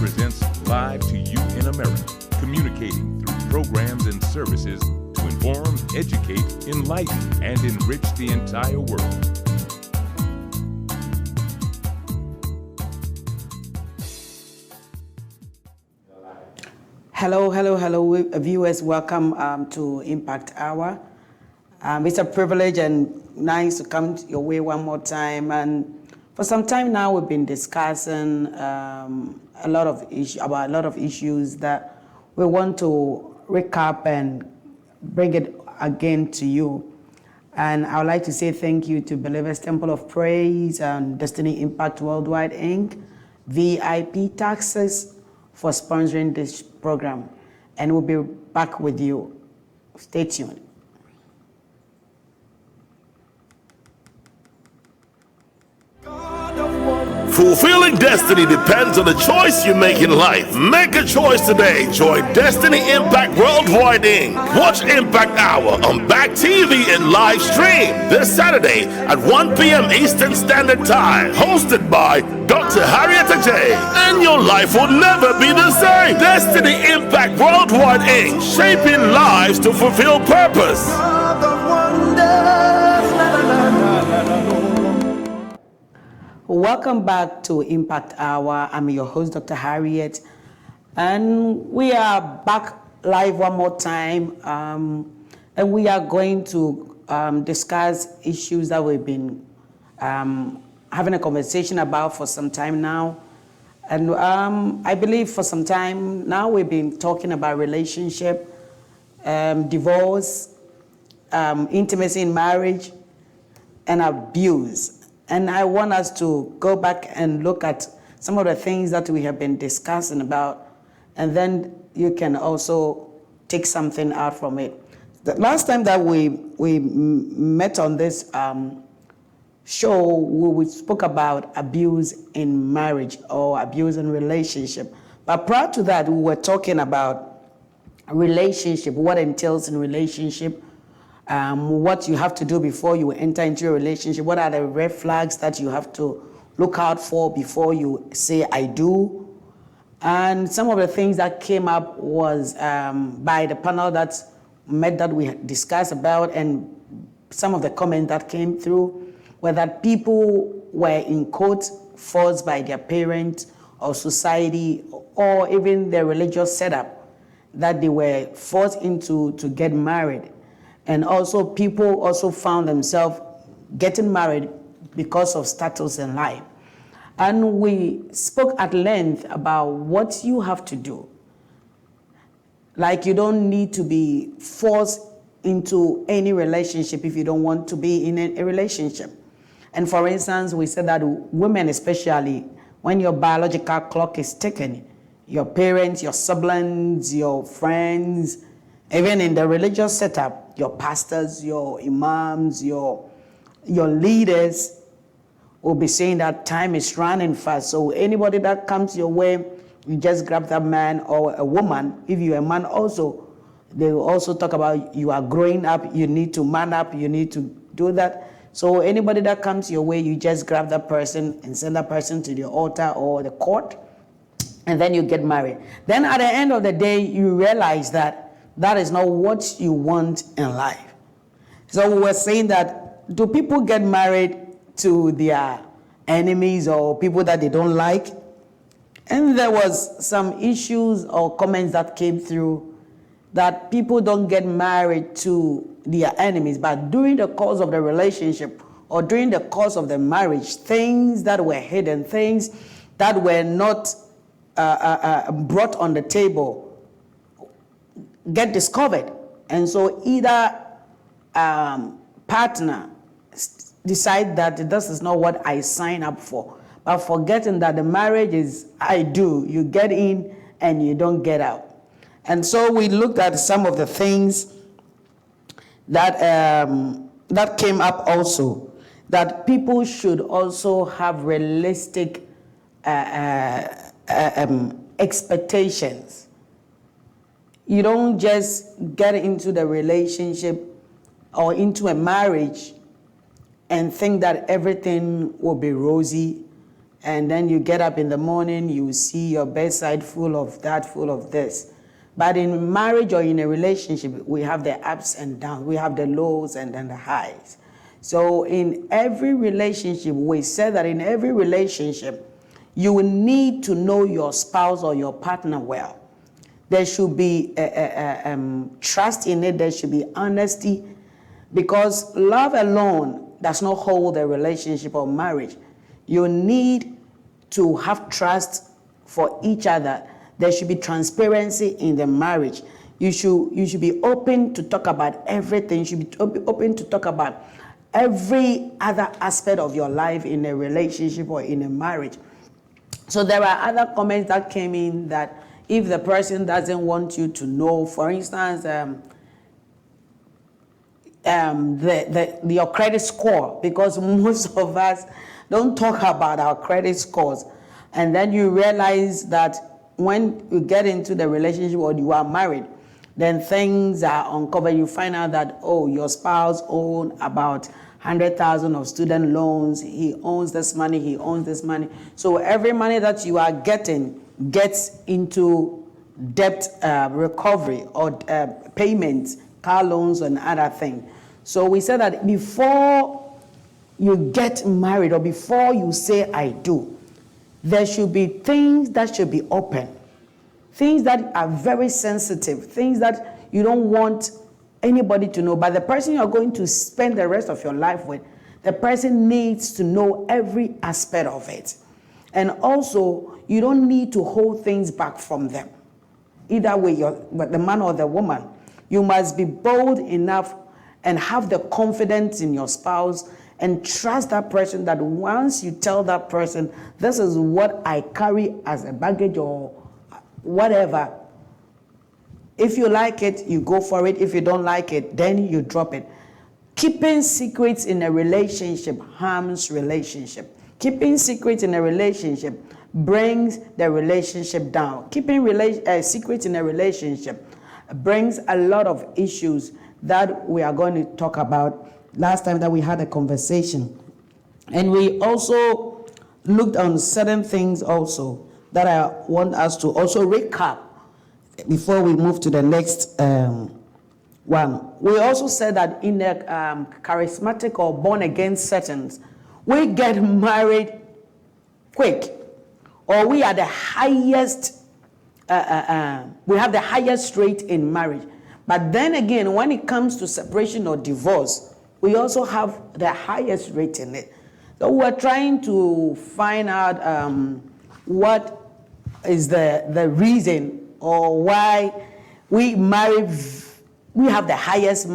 presents Live to You in America, communicating through programs and services to inform, educate, enlighten, and enrich the entire world. Hello, viewers. Welcome to Impact Hour. It's a privilege and nice to come your way one more time. And for some time now, we've been discussing a lot of issues that we want to recap and bring it again to you. And I would like to say thank you to Believers Temple of Praise and Destiny Impact Worldwide Inc., VIP Taxes, for sponsoring this program. And we'll be back with you. Stay tuned. Fulfilling destiny depends on the choice you make in life. Make a choice today. Join Destiny Impact Worldwide Inc. Watch Impact Hour on Back TV and live stream this Saturday at 1 p.m. Eastern Standard Time. Hosted by Dr. Harriet Ajay. And your life will never be the same. Destiny Impact Worldwide Inc. Shaping lives to fulfill purpose. Welcome back to Impact Hour. I'm your host, Dr. Harriet, and we are back live one more time, and we are going to discuss issues that we've been having a conversation about for some time now. And I believe for some time now we've been talking about relationship, divorce, intimacy in marriage, and abuse. And I want us to go back and look at some of the things that we have been discussing about, and then you can also take something out from it. The last time that we met on this show, we spoke about abuse in marriage or abuse in relationship. But prior to that, we were talking about relationship, what entails in relationship, what you have to do before you enter into a relationship, what are the red flags that you have to look out for before you say I do. And some of the things that came up was by the panel that met that we discussed about, and some of the comments that came through were that people were in quote forced by their parents or society or even their religious setup, that they were forced into to get married. And also people also found themselves getting married because of status in life. And we spoke at length about what you have to do. Like, you don't need to be forced into any relationship if you don't want to be in a relationship. And for instance, we said that women especially, when your biological clock is ticking, your parents, your siblings, your friends, even in the religious setup, your pastors, your imams, your leaders will be saying that time is running fast. So anybody that comes your way, you just grab that man or a woman. If you're a man also, they will also talk about you are growing up, you need to man up, you need to do that. So anybody that comes your way, you just grab that person and send that person to the altar or the court, and then you get married. Then at the end of the day, you realize that that is not what you want in life. So we were saying that, do people get married to their enemies or people that they don't like? And there was some issues or comments that came through that people don't get married to their enemies, but during the course of the relationship or during the course of the marriage, things that were hidden, things that were not brought on the table get discovered. And so either partner decide that this is not what I signed up for, but forgetting that the marriage is I do. You get in and you don't get out. And so we looked at some of the things that that came up also, that people should also have realistic expectations. You don't just get into the relationship or into a marriage and think that everything will be rosy And then you get up in the morning, you see your bedside full of that, full of this. But in marriage or in a relationship, we have the ups and downs. We have the lows and then the highs. So in every relationship, we say that in every relationship, you will need to know your spouse or your partner well. There should be trust in it. There should be honesty, because love alone does not hold a relationship or marriage. You need to have trust for each other. There should be transparency in the marriage. You should be open to talk about everything. You should be open to talk about every other aspect of your life in a relationship or in a marriage. So there are other comments that came in that if the person doesn't want you to know, for instance, your credit score, because most of us don't talk about our credit scores. And then you realize that when you get into the relationship or you are married, then things are uncovered. You find out that, oh, your spouse owns about 100,000 of student loans. He owns this money, he owns this money. So every money that you are getting gets into debt recovery or payments, car loans and other things. So we said that before you get married or before you say I do, there should be things that should be open, things that are very sensitive, things that you don't want anybody to know. But the person you're going to spend the rest of your life with, the person needs to know every aspect of it. And also, you don't need to hold things back from them. Either way, the man or the woman, you must be bold enough and have the confidence in your spouse and trust that person, that once you tell that person, this is what I carry as a baggage or whatever, if you like it, you go for it. If you don't like it, then you drop it. Keeping secrets in a relationship harms relationship. Keeping secrets in a relationship brings the relationship down. Keeping secrets in a relationship brings a lot of issues that we are going to talk about last time that we had a conversation. And we also looked on certain things also that I want us to also recap before we move to the next one. We also said that in the charismatic or born-again settings, we get married quick, or we are the highest, we have the highest rate in marriage. But then again, when it comes to separation or divorce, we also have the highest rate in it. So we're trying to find out what is the reason or why we have the highest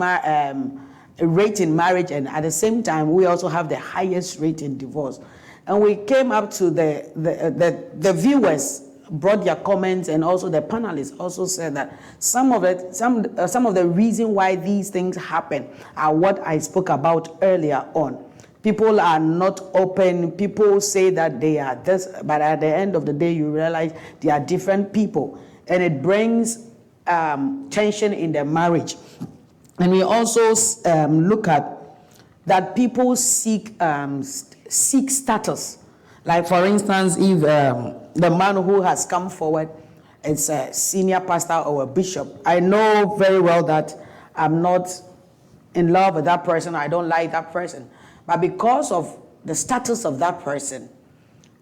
rate in marriage, and at the same time we also have the highest rate in divorce. And we came up to the viewers brought their comments, and also the panelists also said that some of the reason why these things happen are what I spoke about earlier on. People are not open. People say that they are this, but at the end of the day, you realize they are different people, and it brings tension in the marriage. And we also look at that people seek status. Like, for instance, if the man who has come forward is a senior pastor or a bishop, I know very well that I'm not in love with that person. I don't like that person. But because of the status of that person,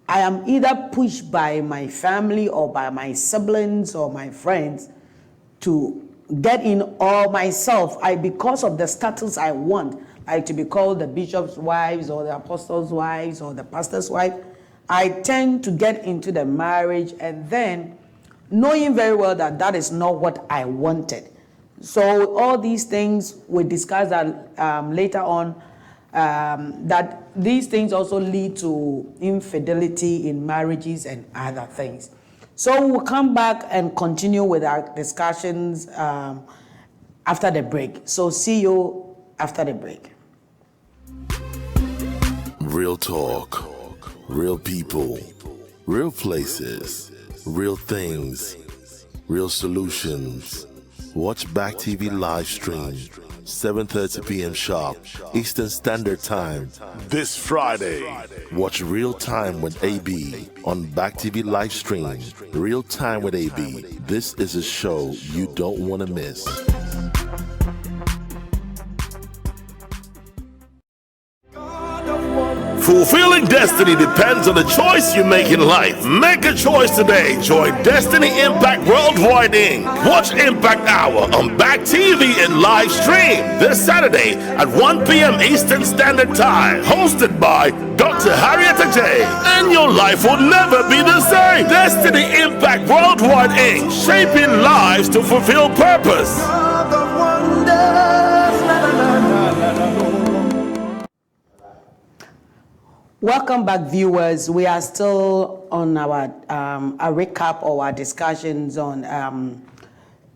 I am either pushed by my family or by my siblings or my friends to get in, or myself, because of the status I want, like to be called the bishop's wives or the apostles' wives or the pastor's wife, I tend to get into the marriage, and then knowing very well that that is not what I wanted. So all these things we discussed that later on, that these things also lead to infidelity in marriages and other things. So we'll come back and continue with our discussions after the break. So see you after the break. Real talk, real people, real places, real things, real solutions, Watch Back TV live stream, 7:30 p.m. sharp, Eastern Standard Time. This Friday, watch Real Time with AB on Back TV live stream. Real Time with AB. This is a show you don't want to miss. Fulfilling destiny depends on the choice you make in life. Make a choice today. Join Destiny Impact Worldwide Inc. Watch Impact Hour on Back TV and live stream this Saturday at 1 p.m. Eastern Standard Time. Hosted by Dr. Harriet Ajay. And your life will never be the same. Destiny Impact Worldwide Inc. Shaping lives to fulfill purpose. Welcome back, viewers. We are still on our a recap or our discussions on a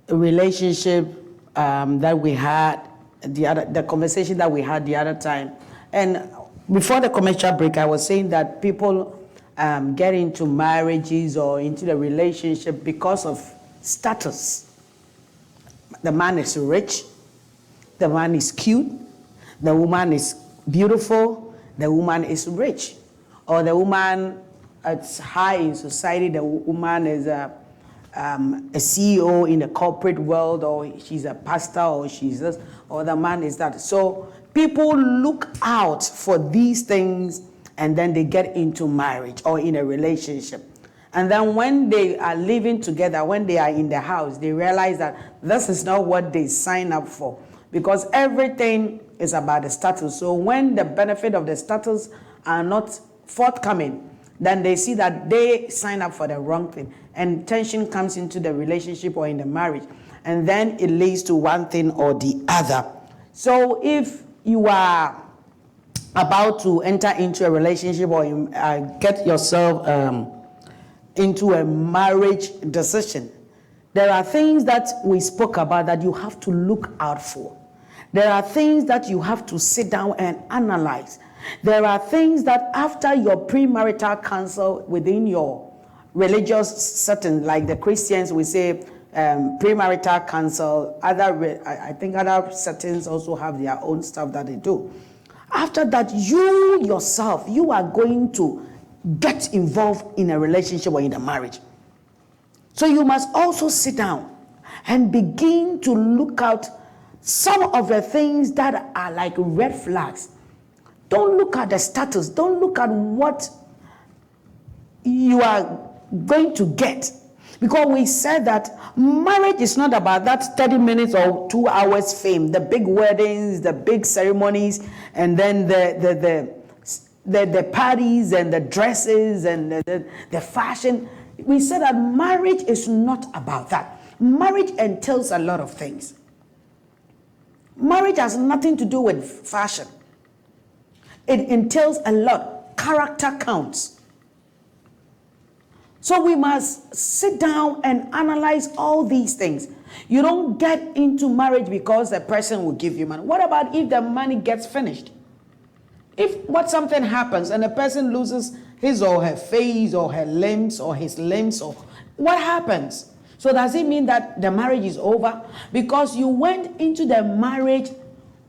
relationship that we had the conversation that we had the other time. And before the commercial break, I was saying that people get into marriages or into the relationship because of status. The man is rich, the man is cute, the woman is beautiful, the woman is rich, or the woman is high in society, the woman is a CEO in the corporate world, or she's a pastor, or she's this, or the man is that. So people look out for these things and then they get into marriage or in a relationship. And then when they are living together, when they are in the house, they realize that this is not what they signed up for, because everything is about the status. So when the benefit of the status are not forthcoming, then they see that they sign up for the wrong thing, and tension comes into the relationship or in the marriage, and then it leads to one thing or the other. So if you are about to enter into a relationship or get yourself into a marriage decision, there are things that we spoke about that you have to look out for. There are things that you have to sit down and analyze. There are things that after your premarital counsel within your religious setting, like the Christians, we say premarital counsel. I think other settings also have their own stuff that they do. After that, you yourself, you are going to get involved in a relationship or in a marriage. So you must also sit down and begin to look out some of the things that are like red flags. Don't look at the status. Don't look at what you are going to get. Because we said that marriage is not about that 30 minutes or 2 hours fame, the big weddings, the big ceremonies, and then the parties and the dresses and the fashion. We said that marriage is not about that. Marriage entails a lot of things. Marriage has nothing to do with fashion. It entails a lot. Character counts. So we must sit down and analyze all these things. You don't get into marriage because the person will give you money. What about if the money gets finished? If something happens and the person loses his or her face or her limbs or his limbs, or what happens? So does it mean that the marriage is over? Because you went into the marriage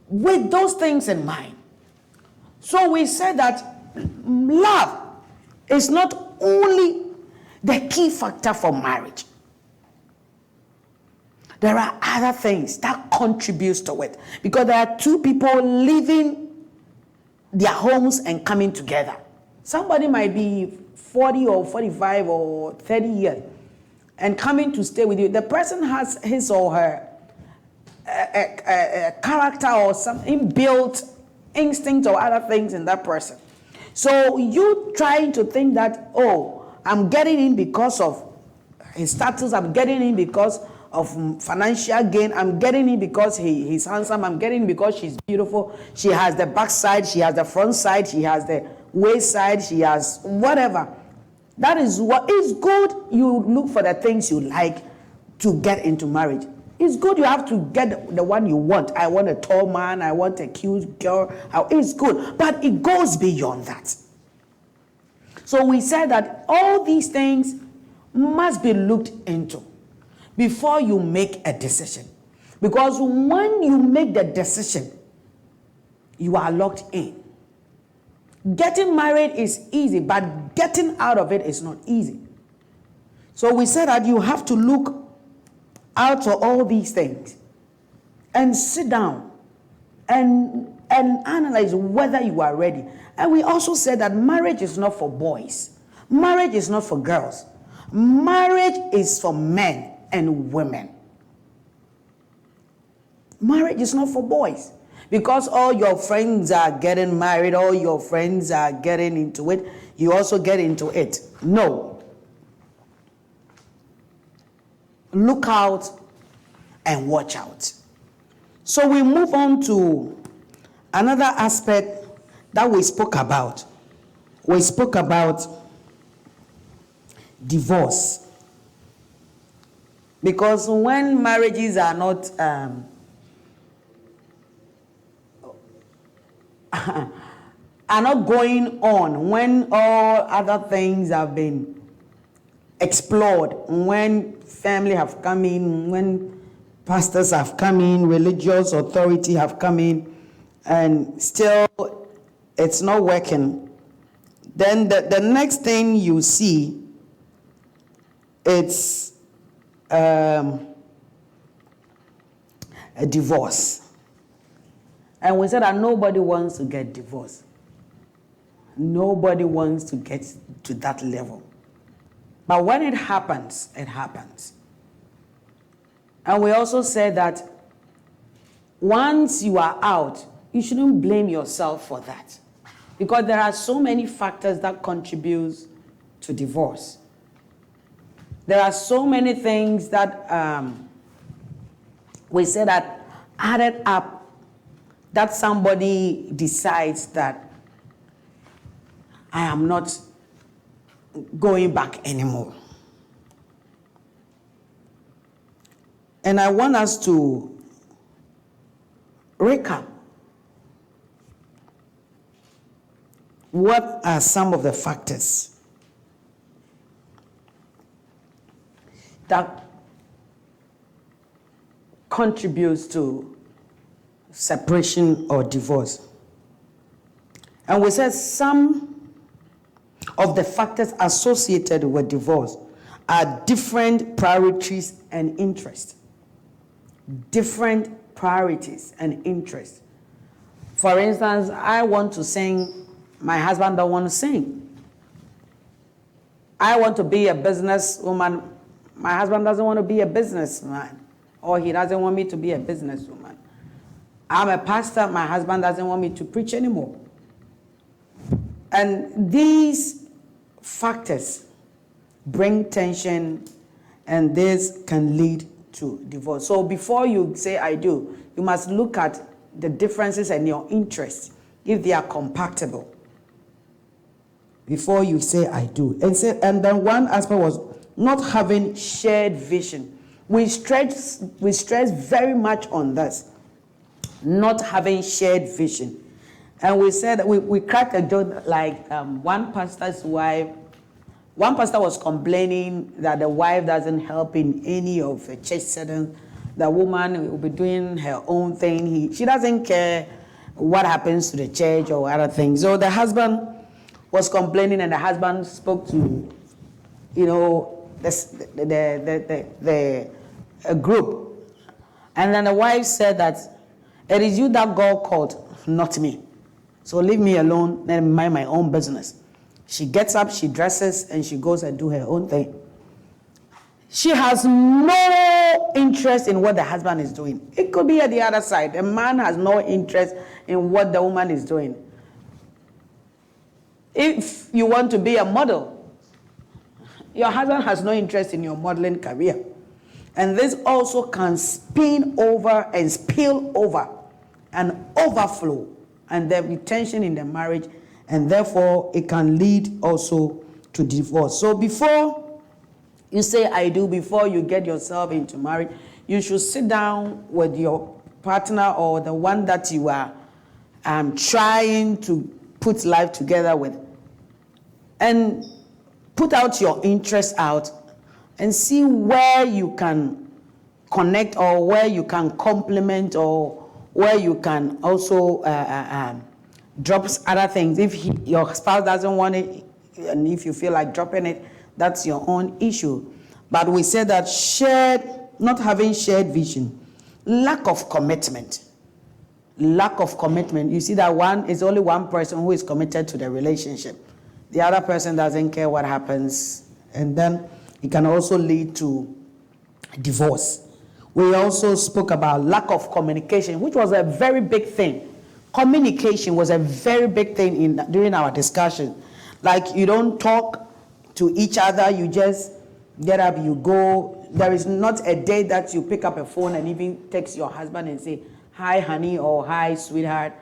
with those things in mind. So we said that love is not only the key factor for marriage. There are other things that contributes to it. Because there are two people leaving their homes and coming together. Somebody might be 40 or 45 or 30 years and coming to stay with you. The person has his or her character or some inbuilt instinct or other things in that person. So you trying to think that, oh, I'm getting in because of his status, I'm getting in because of financial gain, I'm getting in because he's handsome, I'm getting in because she's beautiful, she has the back side, she has the front side, she has the waist side, she has whatever. That is what is good. You look for the things you like to get into marriage. It's good. You have to get the one you want. I want a tall man, I want a cute girl. It's good, but it goes beyond that. So we said that all these things must be looked into before you make a decision. Because when you make the decision, you are locked in. Getting married is easy, but getting out of it is not easy. So we said that you have to look out for all these things and sit down and analyze whether you are ready. And we also said that marriage is not for boys. Marriage is not for girls. Marriage is for men and women. Marriage is not for boys. Because all your friends are getting married, all your friends are getting into it, you also get into it. No. Look out and watch out. So we move on to another aspect that we spoke about. We spoke about divorce. Because when marriages are not going on, when all other things have been explored, when family have come in, when pastors have come in, religious authority have come in, and still it's not working, then the next thing you see, it's a divorce. And we said that nobody wants to get divorced. Nobody wants to get to that level. But when it happens, it happens. And we also said that once you are out, you shouldn't blame yourself for that. Because there are so many factors that contribute to divorce. There are so many things that we said that added up, that somebody decides that I am not going back anymore. And I want us to recap. What are some of the factors that contributes to separation or divorce? And we said some of the factors associated with divorce are different priorities and interests. Different priorities and interests. For instance, I want to sing, my husband don't want to sing. I want to be a businesswoman, my husband doesn't want to be a businessman, or he doesn't want me to be a businesswoman. I'm a pastor, my husband doesn't want me to preach anymore. And these factors bring tension, and this can lead to divorce. So before you say I do, you must look at the differences and your interests, if they are compatible, before you say I do. And then one aspect was not having shared vision. We stress very much on this, not having shared vision. And we said, we cracked a joke, like one pastor was complaining that the wife doesn't help in any of the church settings. The woman will be doing her own thing. She doesn't care what happens to the church or other things. So the husband was complaining, and the husband spoke to, the group. And then the wife said that, it is you that God called, not me. So leave me alone and mind my own business. She gets up, she dresses, and she goes and do her own thing. She has no interest in what the husband is doing. It could be at the other side. The man has no interest in what the woman is doing. If you want to be a model, your husband has no interest in your modeling career. And this also can spin over and spill over and overflow, and there be tension in the marriage, and therefore it can lead also to divorce. So before you say I do, before you get yourself into marriage, you should sit down with your partner or the one that you are trying to put life together with, and put out your interests out and see where you can connect, or where you can complement, or where you can also drop other things. If your spouse doesn't want it, and if you feel like dropping it, that's your own issue. But we said that not having shared vision, lack of commitment. Lack of commitment. You see that it's only one person who is committed to the relationship. The other person doesn't care what happens. And then it can also lead to divorce. We also spoke about lack of communication, which was a very big thing. Communication was a very big thing during our discussion. Like, you don't talk to each other, you just get up, you go. There is not a day that you pick up a phone and even text your husband and say, "Hi, honey," or "Hi, sweetheart,"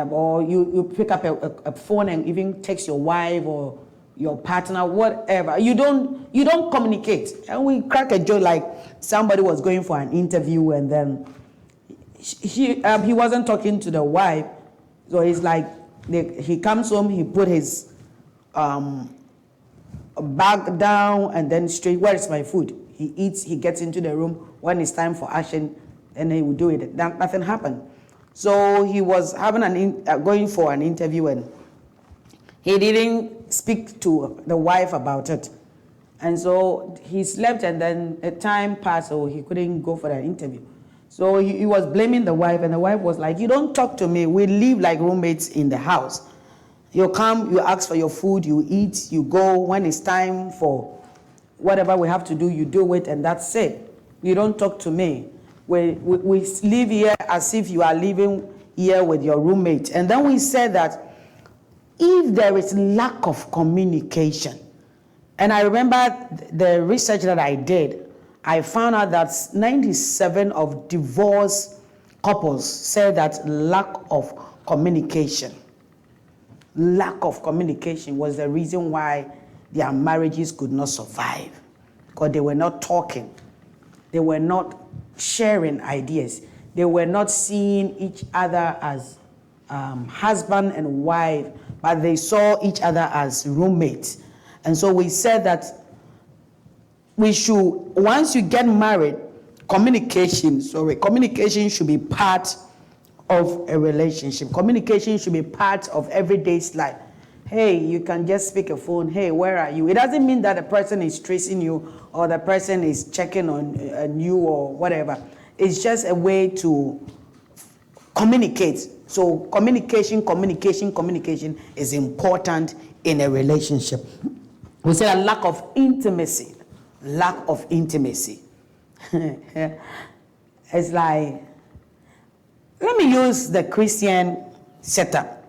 or you pick up a phone and even text your wife or your partner, whatever. You don't communicate. And we crack a joke, like somebody was going for an interview, and then he wasn't talking to the wife, so it's like he comes home, he put his bag down, and then straight, "Where is my food?" He eats, he gets into the room. When it's time for action, then he will do it. Nothing happened. So he was going for an interview, and he didn't speak to the wife about it. And so he slept, and then a time passed, so he couldn't go for the interview. So he was blaming the wife, and the wife was like, "You don't talk to me. We live like roommates in the house. You come, you ask for your food, you eat, you go. When it's time for whatever we have to do, you do it, and that's it. You don't talk to me. We live here as if you are living here with your roommate." And then we said that if there is lack of communication, and I remember the research that I did, I found out that 97% of divorced couples said that lack of communication was the reason why their marriages could not survive, because they were not talking. They were not sharing ideas. They were not seeing each other as husband and wife, but they saw each other as roommates. And so we said that once you get married, communication should be part of a relationship. Communication should be part of everyday's life. Hey, you can just speak a phone. Hey, where are you? It doesn't mean that the person is tracing you or the person is checking on you or whatever. It's just a way to communicate. So communication is important in a relationship. We say a lack of intimacy. It's like, let me use the Christian setup.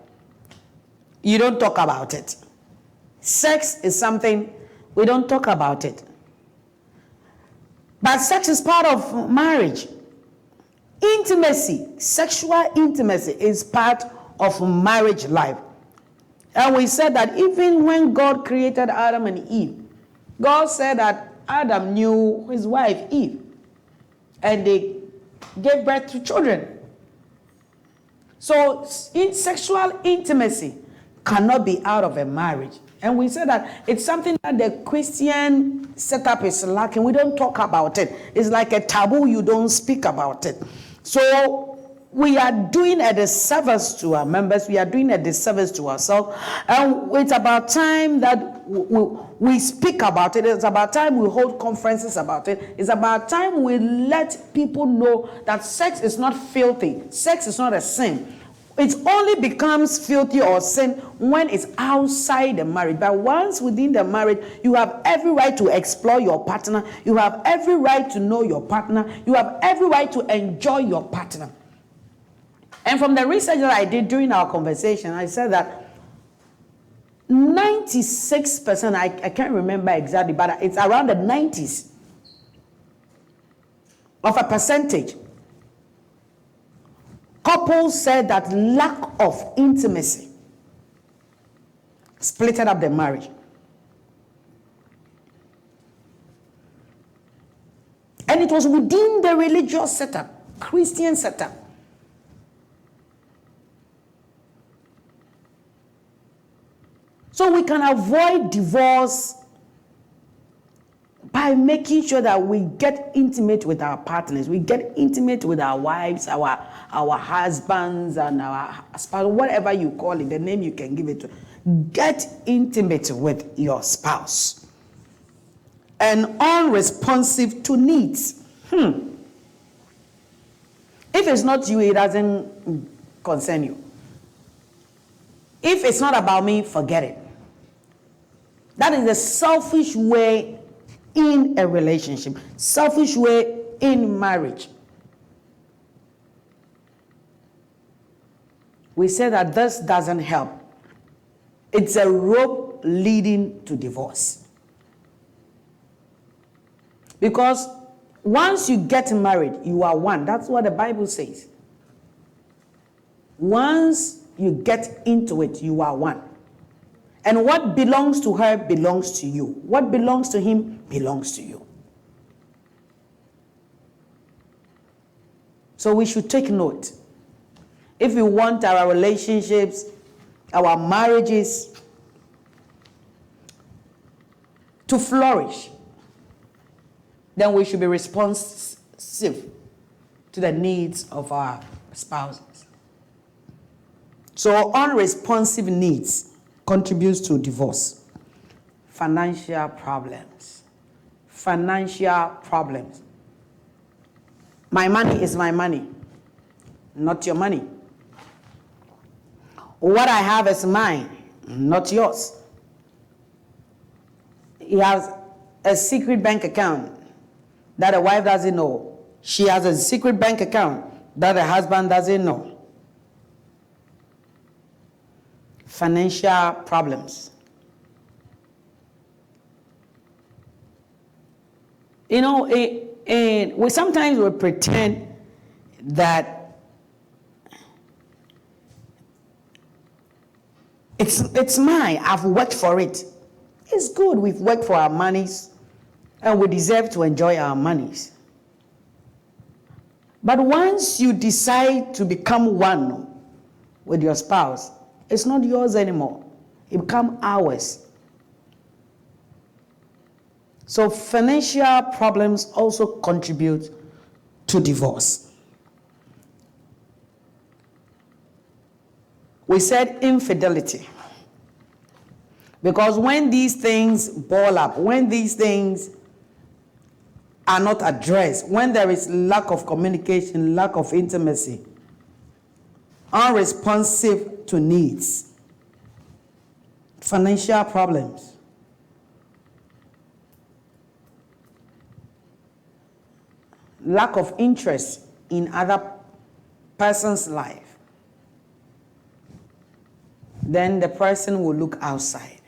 You don't talk about it. Sex is something, we don't talk about it. But sex is part of marriage. Intimacy, sexual intimacy is part of marriage life. And we said that even when God created Adam and Eve, God said that Adam knew his wife Eve, and they gave birth to children. So sexual intimacy cannot be out of a marriage. And we said that it's something that the Christian setup is lacking. We don't talk about it. It's like a taboo. You don't speak about it. So we are doing a disservice to our members. We are doing a disservice to ourselves. And it's about time that we speak about it. It's about time we hold conferences about it. It's about time we let people know that sex is not filthy. Sex is not a sin. It only becomes filthy or sin when it's outside the marriage. But once within the marriage, you have every right to explore your partner. You have every right to know your partner. You have every right to enjoy your partner. And from the research that I did during our conversation, I said that 96%, I can't remember exactly, but it's around the 90s of a percentage. Couples said that lack of intimacy splitted up the marriage. And it was within the religious setup, Christian setup. So we can avoid divorce by making sure that we get intimate with our partners, we get intimate with our wives, our husbands, and our spouse, whatever you call it, the name you can give it to. Get intimate with your spouse. And unresponsive to needs. If it's not you, it doesn't concern you. If it's not about me, forget it. That is the selfish way in a relationship, selfish way in marriage. We say that this doesn't help. It's a rope leading to divorce. Because once you get married, you are one. That's what the Bible says. Once you get into it, you are one. And what belongs to her belongs to you. What belongs to him belongs to you. So we should take note. If we want our relationships, our marriages to flourish, then we should be responsive to the needs of our spouses. So unresponsive needs contributes to divorce. Financial problems. Financial problems. My money is my money, not your money. What I have is mine, not yours. He has a secret bank account that the wife doesn't know. She has a secret bank account that the husband doesn't know. Financial problems. You know, we sometimes will pretend that it's mine. I've worked for it. It's good. We've worked for our monies, and we deserve to enjoy our monies. But once you decide to become one with your spouse, it's not yours anymore. It becomes ours. So financial problems also contribute to divorce. We said infidelity. Because when these things ball up, when these things are not addressed, when there is lack of communication, lack of intimacy, unresponsive to needs, financial problems, lack of interest in other person's life, then the person will look outside.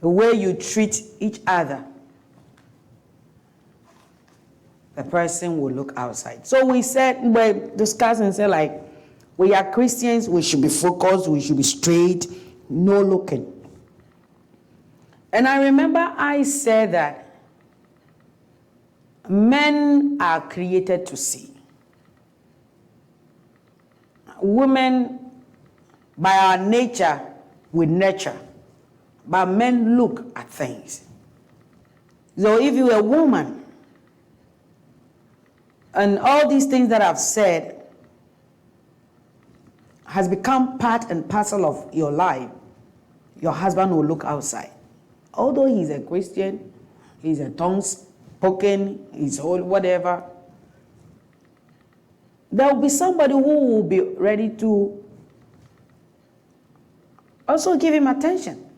The way you treat each other, the person will look outside. So we discussed and said, like, we are Christians, we should be focused, we should be straight, no looking. And I remember I said that men are created to see. Women, by our nature, we nurture. But men look at things. So if you're a woman, and all these things that I've said has become part and parcel of your life, your husband will look outside. Although he's a Christian, he's a tongue-spoken, he's all whatever, there will be somebody who will be ready to also give him attention.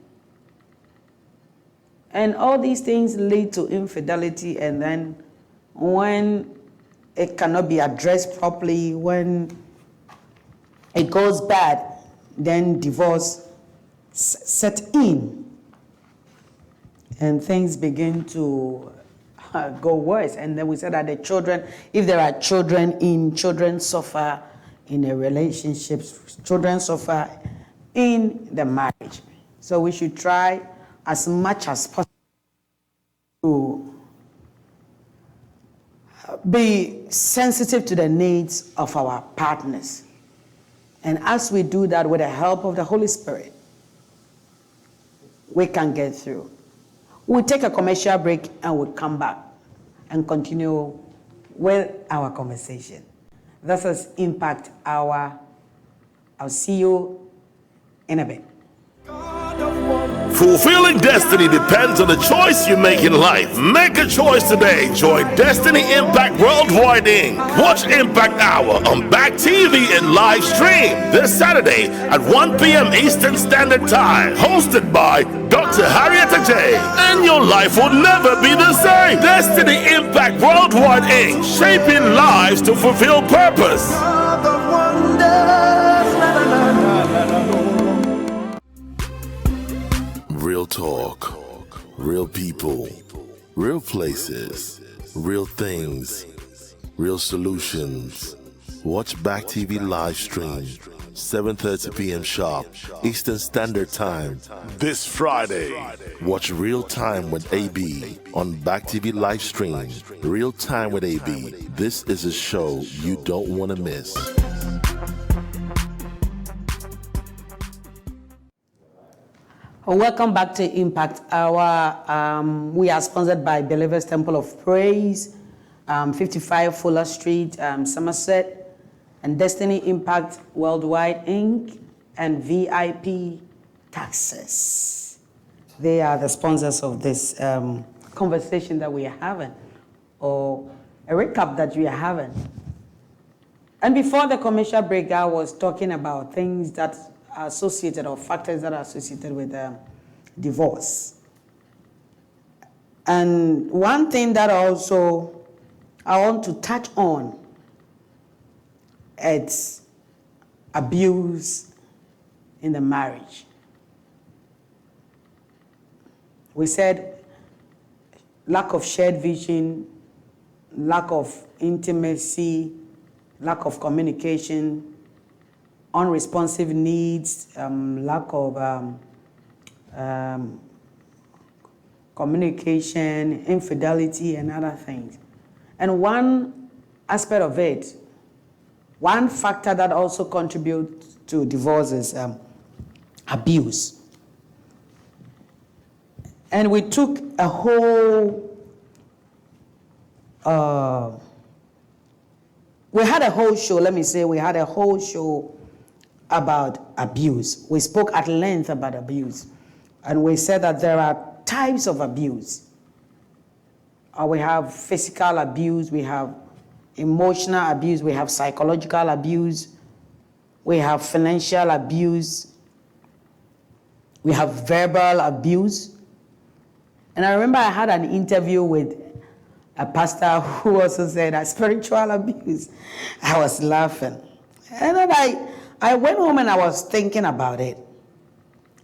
And all these things lead to infidelity, and then when it cannot be addressed properly, when it goes bad, then divorce set in. And things begin to go worse. And then we said that the children, if there are children suffer in a relationship, children suffer in the marriage. So we should try as much as possible to be sensitive to the needs of our partners. And as we do that with the help of the Holy Spirit, we can get through. We'll take a commercial break and we'll come back and continue with our conversation. This is Impact Hour. I'll see you in a bit. Fulfilling destiny depends on the choice you make in life. Make a choice today. Join Destiny Impact Worldwide Inc. Watch Impact Hour on Back TV and live stream this Saturday at 1 p.m. Eastern Standard Time. Hosted by Dr. Harriet Ajay. And your life will never be the same. Destiny Impact Worldwide Inc. Shaping lives to fulfill purpose. Real talk, real people, real places, real things, real solutions. Watch Back TV live stream, 7:30 p.m. sharp, Eastern Standard Time. This Friday. Watch Real Time with AB on Back TV live stream. Real Time with AB. This is a show you don't want to miss. Welcome back to Impact Hour. We are sponsored by Believers Temple of Praise, 55 Fuller Street, Somerset, and Destiny Impact Worldwide Inc. and VIP Taxes. They are the sponsors of this conversation that we are having, or a recap that we are having. And before the commercial break, I was talking about things that are associated, or factors that are associated with divorce. And one thing that also I want to touch on, it's abuse in the marriage. We said lack of shared vision, lack of intimacy, lack of communication, unresponsive needs, lack of communication, infidelity, and other things. And one aspect of it, one factor that also contributes to divorce is abuse. And we took a whole, we had a whole show about abuse. We spoke at length about abuse. And we said that there are types of abuse. We have physical abuse, we have emotional abuse, we have psychological abuse, we have financial abuse, we have verbal abuse. And I remember I had an interview with a pastor who also said that spiritual abuse. I was laughing. And then I went home and I was thinking about it.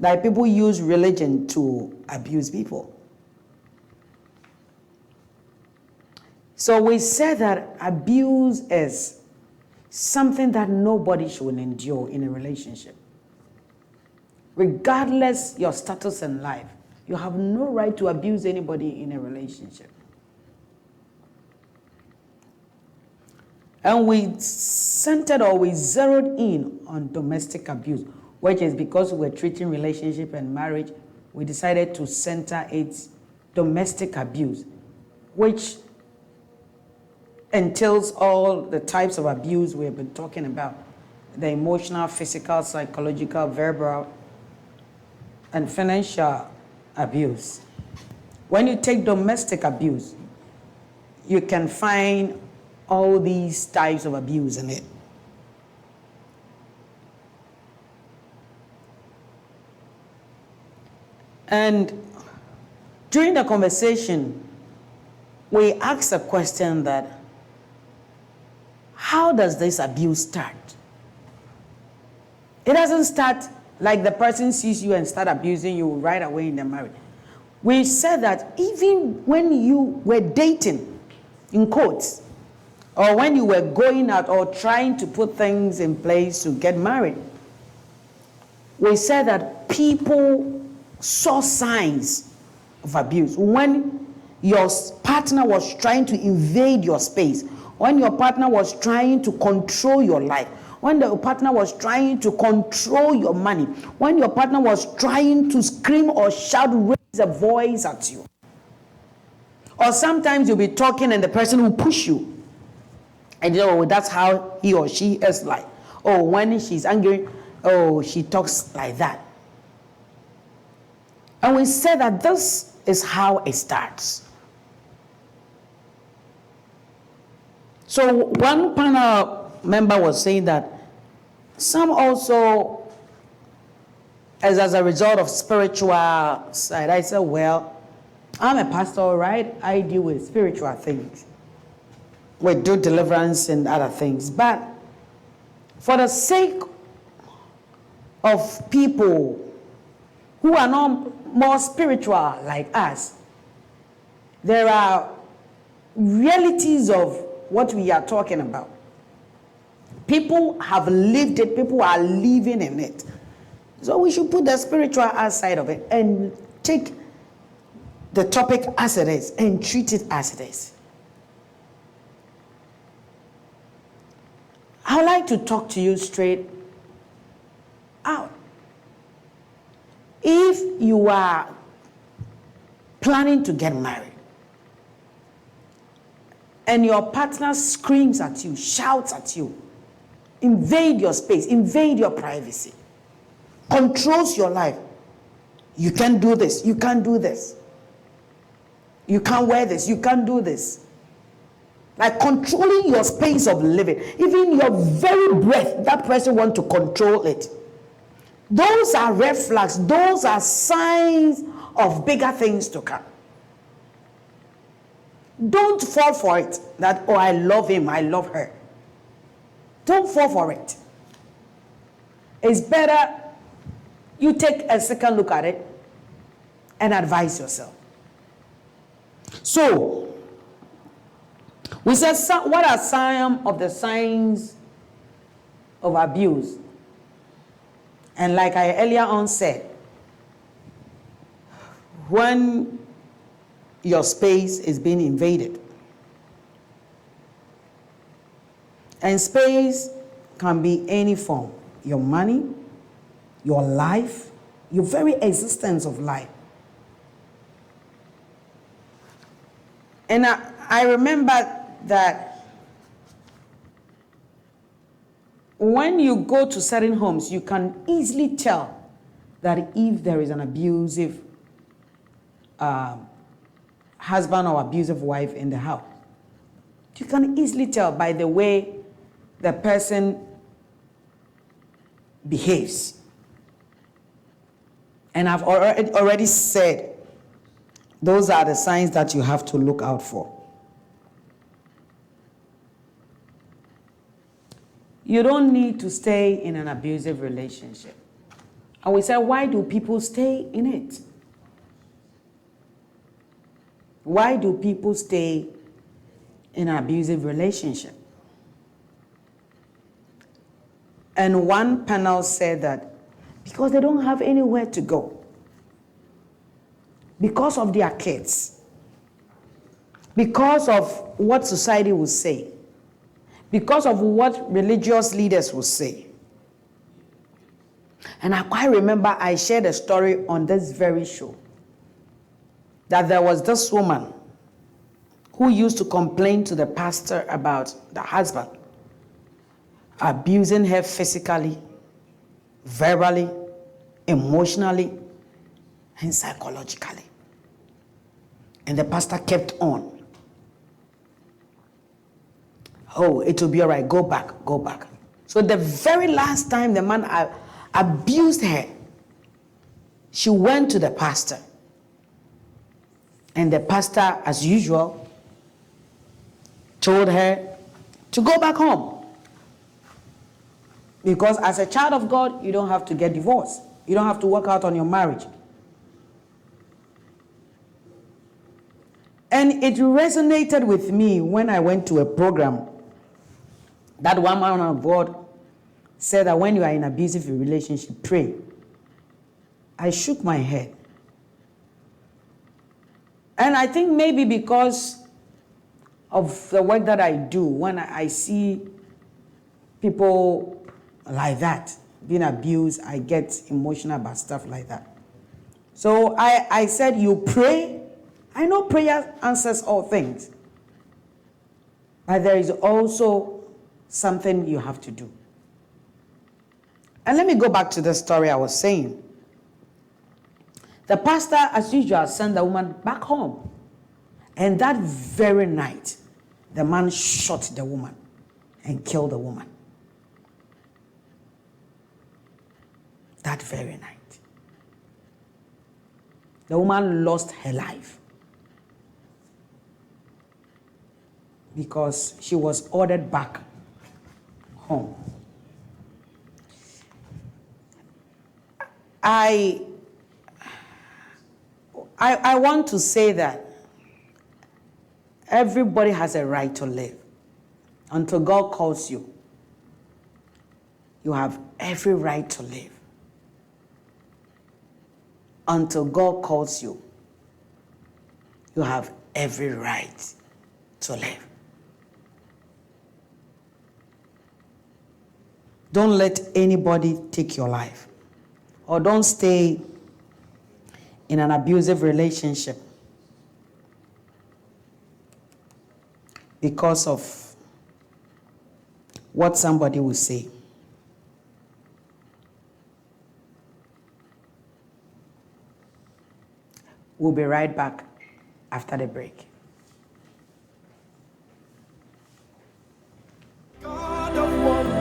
That people use religion to abuse people. So we said that abuse is something that nobody should endure in a relationship. Regardless your status in life, you have no right to abuse anybody in a relationship. And we centered, or we zeroed in on domestic abuse, which is because we're treating relationship and marriage, we decided to center it domestic abuse, which entails all the types of abuse we have been talking about: the emotional, physical, psychological, verbal, and financial abuse. When you take domestic abuse, you can find all these types of abuse in it. And during the conversation, we asked a question that, how does this abuse start? It doesn't start like the person sees you and start abusing you right away in the marriage. We said that even when you were dating, in quotes, or when you were going out or trying to put things in place to get married, we said that people saw signs of abuse. When your partner was trying to invade your space, when your partner was trying to control your life, when your partner was trying to control your money, when your partner was trying to scream or shout, raise a voice at you. Or sometimes you'll be talking and the person will push you. And that's how he or she is like. Oh, when she's angry, oh, she talks like that. And we say that this is how it starts. So one panel member was saying that some also, as a result of spiritual side, I said, well, I'm a pastor, right? I deal with spiritual things. We do deliverance and other things. But for the sake of people who are not more spiritual like us, there are realities of what we are talking about. People have lived it, people are living in it. So we should put the spiritual side of it and take the topic as it is and treat it as it is. I would like to talk to you straight out. If you are planning to get married and your partner screams at you, shouts at you, invade your space, invade your privacy, controls your life, you can't do this, you can't do this, you can't wear this, you can't do this. Like controlling your space of living. Even your very breath, that person wants to control it. Those are red flags. Those are signs of bigger things to come. Don't fall for it. That, oh, I love him, I love her. Don't fall for it. It's better you take a second look at it and advise yourself. So, we said, what are some of the signs of abuse? And like I earlier on said, when your space is being invaded, and space can be any form, your money, your life, your very existence of life. And I remember that when you go to certain homes, you can easily tell that if there is an abusive husband or abusive wife in the house. You can easily tell by the way the person behaves. And I've already said those are the signs that you have to look out for. You don't need to stay in an abusive relationship. And we say, why do people stay in it? Why do people stay in an abusive relationship? And one panel said that because they don't have anywhere to go, because of their kids, because of what society will say, because of what religious leaders will say. And I quite remember I shared a story on this very show, that there was this woman who used to complain to the pastor about the husband abusing her physically, verbally, emotionally, and psychologically. And the pastor kept on. Oh, it will be all right, go back, go back. So the very last time the man abused her, she went to the pastor. And the pastor, as usual, told her to go back home. Because as a child of God, you don't have to get divorced. You don't have to work out on your marriage. And it resonated with me when I went to a program that one man on board said that when you are in an abusive relationship, pray. I shook my head. And I think maybe because of the work that I do, when I see people like that being abused, I get emotional about stuff like that. So I said, you pray. I know prayer answers all things. But there is also something you have to do. And let me go back to the story I was saying. The pastor, as usual, sent the woman back home. And that very night, the man shot the woman and killed the woman. That very night. The woman lost her life because she was ordered back home. I want to say that everybody has a right to live. Until God calls you, you have every right to live. Until God calls you, you have every right to live. Don't let anybody take your life. Or don't stay in an abusive relationship because of what somebody will say. We'll be right back after the break.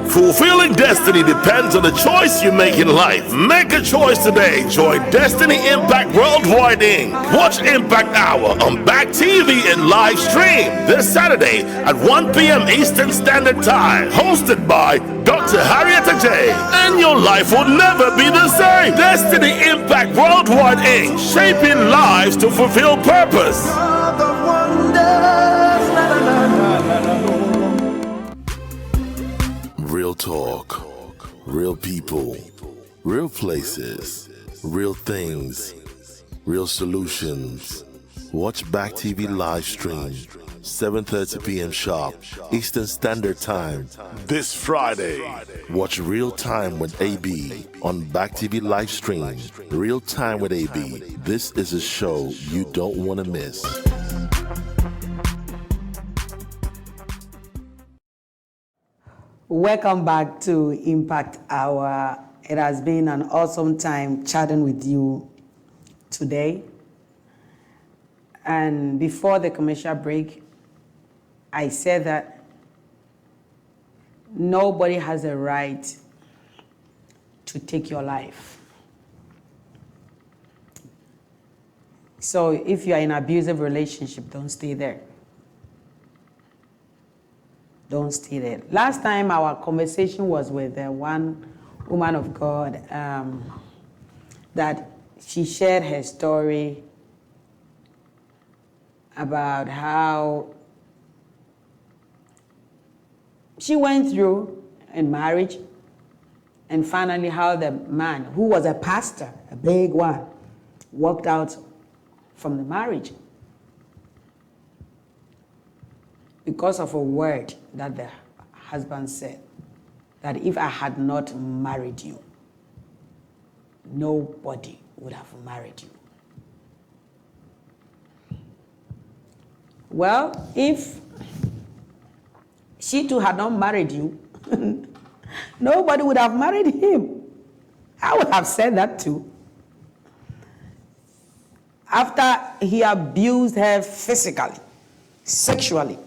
Fulfilling destiny depends on the choice you make in life. Make a choice today. Join Destiny Impact Worldwide Inc. Watch Impact Hour on Back TV and live stream this Saturday at 1 p.m. Eastern Standard Time. Hosted by Dr. Harriet Ajay. And your life will never be the same. Destiny Impact Worldwide Inc. Shaping lives to fulfill purpose. Real talk, real people, real places, real things, real solutions. Watch Back TV live stream, 7:30 p.m. sharp, Eastern Standard Time. This Friday, watch Real Time with AB on Back TV live stream. Real Time with AB. This is a show you don't want to miss. Welcome back to Impact Hour. It has been an awesome time chatting with you today. And before the commercial break, I said that nobody has a right to take your life. So if you are in an abusive relationship, don't stay there. Don't stay there. Last time our conversation was with one woman of God that she shared her story about how she went through in marriage and finally how the man, who was a pastor, a big one, walked out from the marriage because of a word that the husband said, that if I had not married you, nobody would have married you. Well, if she too had not married you, nobody would have married him. I would have said that too. After he abused her physically, sexually,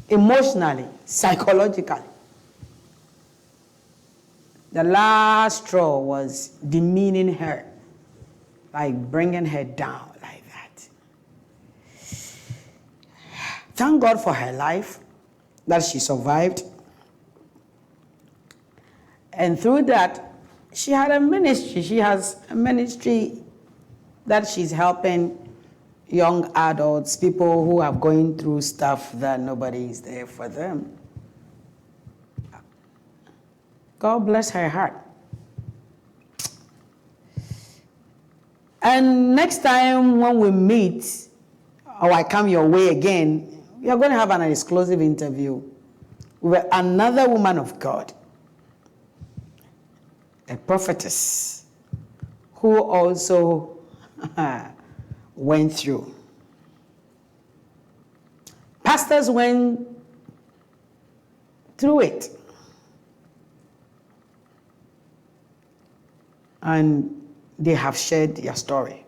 emotionally, psychologically. The last straw was demeaning her, like bringing her down like that. Thank God for her life, that she survived. And through that, she had a ministry. She has a ministry that she's helping young adults, people who are going through stuff that nobody is there for them. God bless her heart. And next time when we meet, or I come your way again, we are going to have an exclusive interview with another woman of God, a prophetess, who also went through. Pastors went through it. And they have shared their story.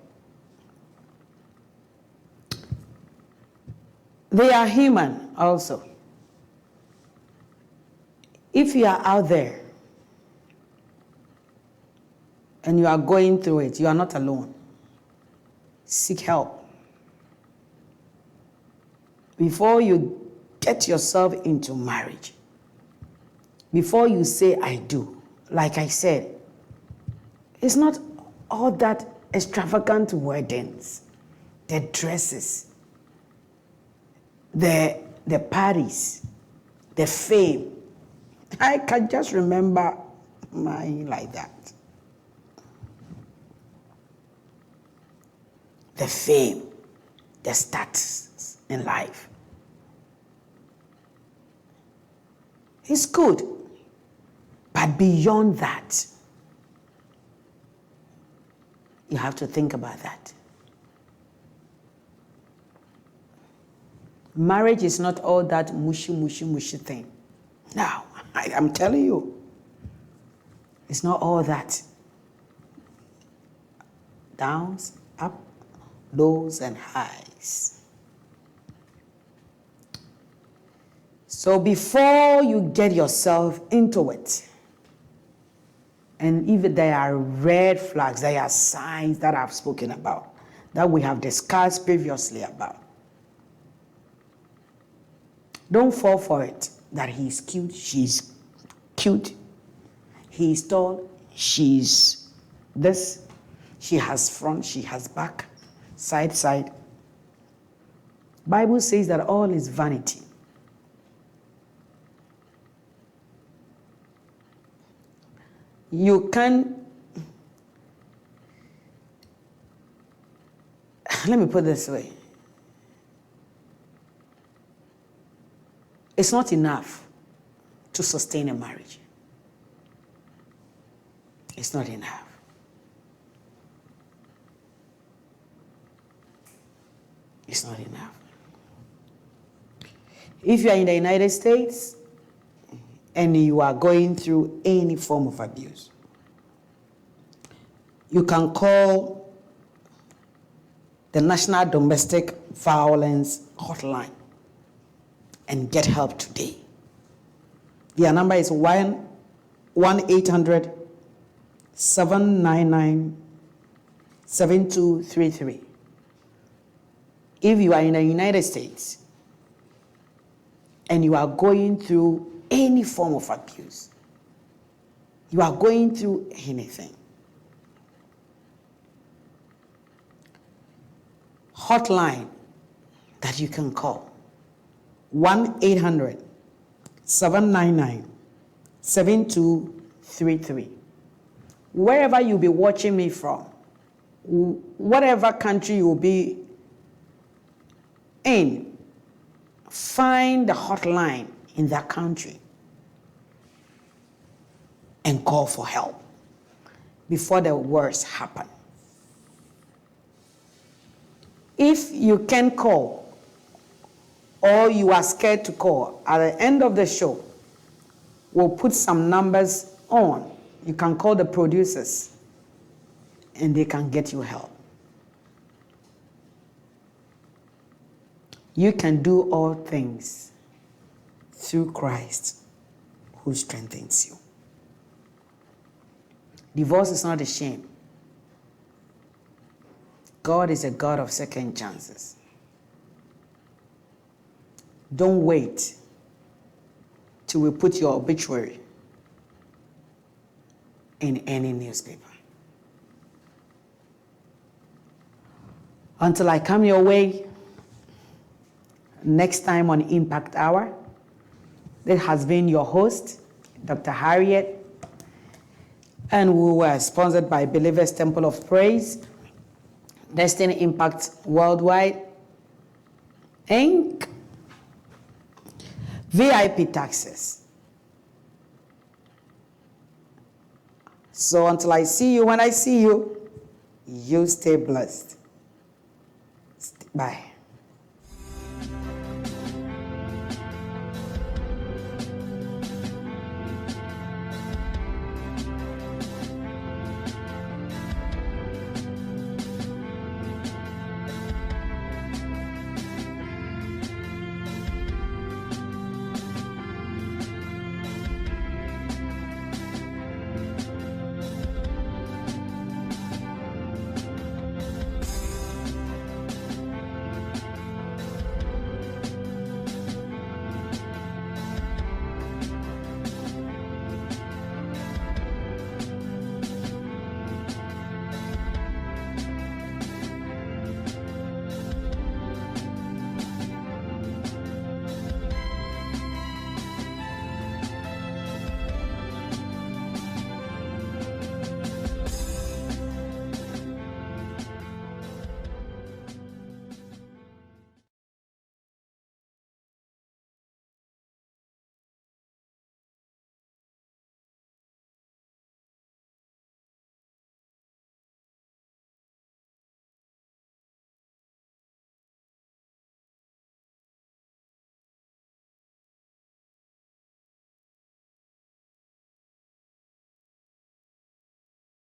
They are human also. If you are out there and you are going through it, you are not alone. Seek help. Before you get yourself into marriage, before you say, I do, like I said, it's not all that extravagant weddings, the dresses, the parties, the fame. I can just remember mine like that. The fame, the status in life. It's good, but beyond that, you have to think about that. Marriage is not all that mushy thing. No, I'm telling you, it's not all that. Downs, up, lows, and highs. So before you get yourself into it, and if there are red flags, there are signs that I've spoken about, that we have discussed previously about. Don't fall for it, that he's cute, she's cute, he's tall, she's this, she has front, she has back, side. Bible says that all is vanity. You can, let me put it this way. It's not enough to sustain a marriage. It's not enough. It's not enough. If you are in the United States, and you are going through any form of abuse, you can call the National Domestic Violence Hotline and get help today. Their number is 1-800-799-7233. If you are in the United States and you are going through any form of abuse, you are going through anything, hotline that you can call, 1-800-799-7233. Wherever you'll be watching me from, whatever country you'll be in, find the hotline in that country and call for help before the worst happen. If you can call or you are scared to call, at the end of the show, we'll put some numbers on. You can call the producers and they can get you help. You can do all things through Christ who strengthens you. Divorce is not a shame. God is a God of second chances. Don't wait till we put your obituary in any newspaper. Until I come your way next time on Impact Hour, this has been your host, Dr. Harriet, and we were sponsored by Believers Temple of Praise, Destiny Impact Worldwide, Inc., VIP Taxes. So until I see you when I see you, You stay blessed. Bye.